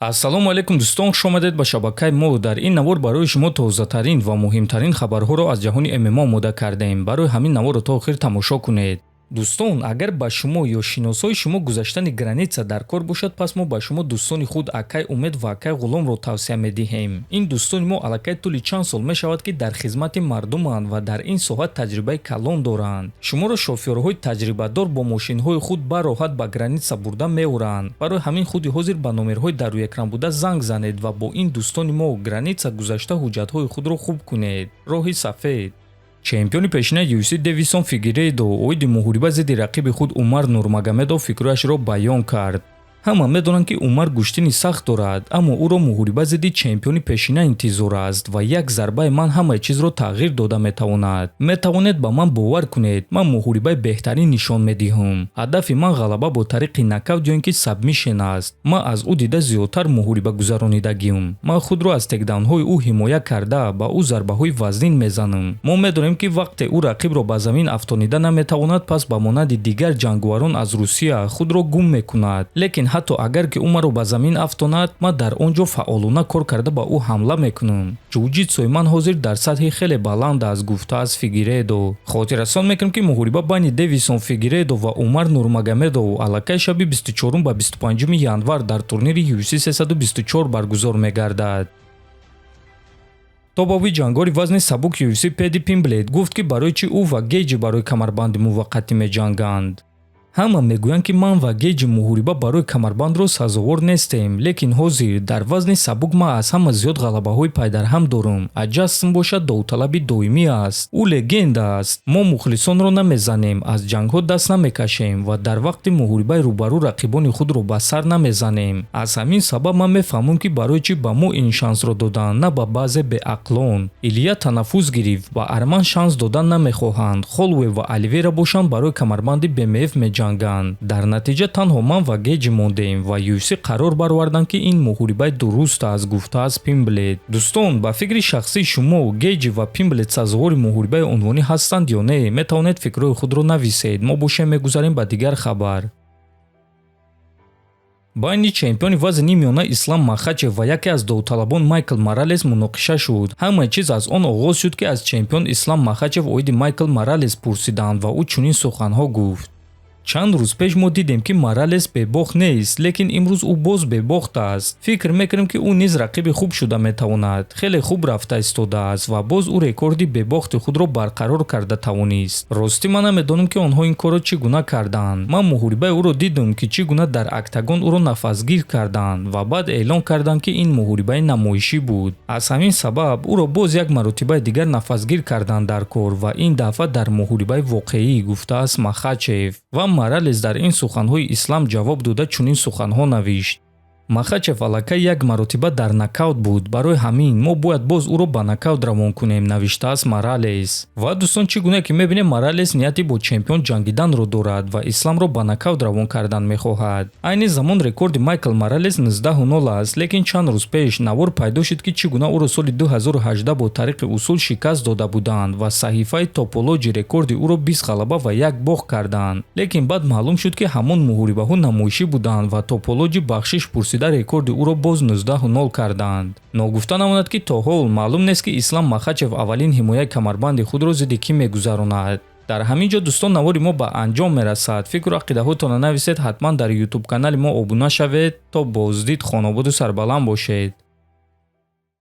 ассалому алайкум дӯстон, хуш омадед ба шабакаи мо. Дар ин навор барои шумо тозатарин ва муҳимтарин хабарҳоро аз ҷаҳони ММА омода кардаем. Барои ҳамин наворро то охир тамошо кунед. дӯстон, агар ба шумо ё шиносои шумо гузаштани граница дар кор бошад, пас мо ба шумо дӯстони худ Акай Умед ва Акай Ғуломро тавсия медиҳем. ин дӯстони мо аллакай тӯли чанд сол мешавад ки дар хизмати мардуманд ва дар ин соҳа таҷрибаи калон доранд. шуморо шофёрҳои таҷрибадор бо мошинҳои худ бароҳат ба граница бурда меоранд. барои ҳамин худи ҳозир ба номерҳои дар рӯекран буда занг занед ва бо ин дӯстони мо граница гузашта ҳуҷҷатҳои худро хуб кунед. роҳи сафед. чемпиони пешинаи UFC Девисон Фигейредо оиди муҳориба зидди рақиби худ Умар Нурмагомедов фикрҳояшро баён кард. ҳама медонанд ки Умар гӯштини сахт дорад, аммо ӯро муҳориба зидди чемпиони пешина интизор аст ва як зарбаи ман ҳамаи чизро тағйир дода метавонад. Метавонед ба ман бовар кунед, ман муҳорибаи беҳтарин нишон медиҳам. ҳадафи ман ғалаба бо тариқи нокаут ё ин ки сабмишен аст. ман аз ӯ дида зиёдтар муҳориба гузаронидагиам. ман худро аз текдаунҳои ӯ ҳимоя карда ба ӯ зарбаҳои вазнин мезанам. мо медонем ки вақте ӯ рақибро ба замин афтонида наметавонад, пас ба монанди дигар ҷангуварон аз Русия худро гум мекунад. Лекин ҳатто агар ки ӯ маро ба замин афтонад, ман дар он ҷо фаъолона кор карда ба ӯ ҳамла мекунам. ҷуҷитсуи ман ҳозир дар сатҳи хеле баланд аст, гуфтааст Фигейредо. хотиррасон мекунем ки муҳориба байни Девисон Фигейредо ва Умар Нурмагомедов аллакай шаби 24 ба 25 январ дар турнири UFC 324 баргузор мегардад. тобовии ҷангори вазни сабук UFC Педи Пимблейд гуфт ки барои чӣ ӯ ва Гейҷи барои камарбанди муваққатӣ меҷанганд. ҳама мегӯянд ки ман ва Гейҷи муҳориба барои камарбандро сазовор нестем, лекин ҳозир дар вазни сабук ман аз ҳама зиёд ғалабаҳои пайдарҳам дорам. аҷастм бошад довталаби доимӣ аст. ӯ легенда аст. мо мухлисонро намезанем, аз ҷангҳо даст намекашем ва дар вақти муҳорибаи рӯбарӯ рақибони худро ба сар намезанем. аз ҳамин сабаб ман мефаҳмам ки барои чӣ ба мо ин шансро доданд, на ба баъзе беақлон. Илия танаффус гирифт, ба Арман шанс додан намехоҳанд. Холлоуэй ва Оливейра бошанд барои камарбанди БМФ меҷанганд. дар натиҷа танҳо ман ва Гейҷи мондем ва UFC қарор бароварданд ки ин муҳорибаи дуруст аст, гуфтааст Пимблейд. дӯстон, ба фикри шахсии шумо Гейҷи ва Пимблейд сазовори муҳорибаи унвонӣ ҳастанд ё не? метавонед фикрҳои худро нависед. мо бошем мегузарем ба дигар хабар. байни чемпиони вазни миёна Ислам Махачев ва яке аз довталабон Майкл Моралес муноқиша шуд. ҳамаи чиз аз он оғоз шуд ки аз чемпион Ислам Махачев оиди Майкл Моралес пурсиданд ва ӯ чунин суханҳо гуфт. чанд рӯз пеш мо дидем ки Моралес бебохт нест, лекин имрӯз ӯ боз бебохт аст. фикр мекунем ки ӯ низ рақиби хуб шуда метавонад. хеле хуб рафта истодааст ва боз ӯ рекорди бебохти худро барқарор карда тавонист. ростӣ ман намедонам ки онҳо ин корро чӣ гуна карданд. ман муҳорибаи ӯро дидам ки чӣ гуна дар октагон ӯро нафасгир карданд ва баъд эълон карданд ки ин муҳорибаи намоишӣ буд. аз ҳамин сабаб ӯро боз як маротибаи дигар нафасгир карданд дар кор ва ин дафъа дар муҳорибаи воқеӣ, гуфтааст Махачев. ва Моралес дар ин суханҳои Ислам ҷавоб дода чунин суханҳо навишт. Махачев аллакай як маротиба дар нокаут буд. барои ҳамин мо бояд боз ӯро ба нокаут равон кунем, навиштааст Моралес. ва дӯстон, чӣ гуна ки мебинем Моралес нияти бо чемпион ҷангиданро дорад ва Исламро ба нокаут равон кардан мехоҳад. айни замон рекорди Майкл Моралес 19-0 аст, лекин чанд рӯз пеш навор пайдо шуд ки чӣ гуна ӯро соли 2018 бо тариқи усул шикаст дода буданд ва саҳифаи Топологи рекорди ӯро 20 ғалаба ва 1 бох карданд. лекин баъд маълум шуд ки ҳамон муҳорибаҳо намоишӣ буданд ва Топологи бахшиш пурсида рекорди ӯро боз 19-0 карданд. ногуфта намонад ки то ҳол маълум нест ки Ислам Махачев аввалин ҳимояи камарбанди худро зидди кӣ мегузаронад. дар ҳамин ҷо дӯстон, навори мо ба анҷом мерасад. фикру ақидаҳоятонро нависед. ҳатман дар YouTube канали мо обуна шавед. то боздид, хонободу сарбаланд бошед.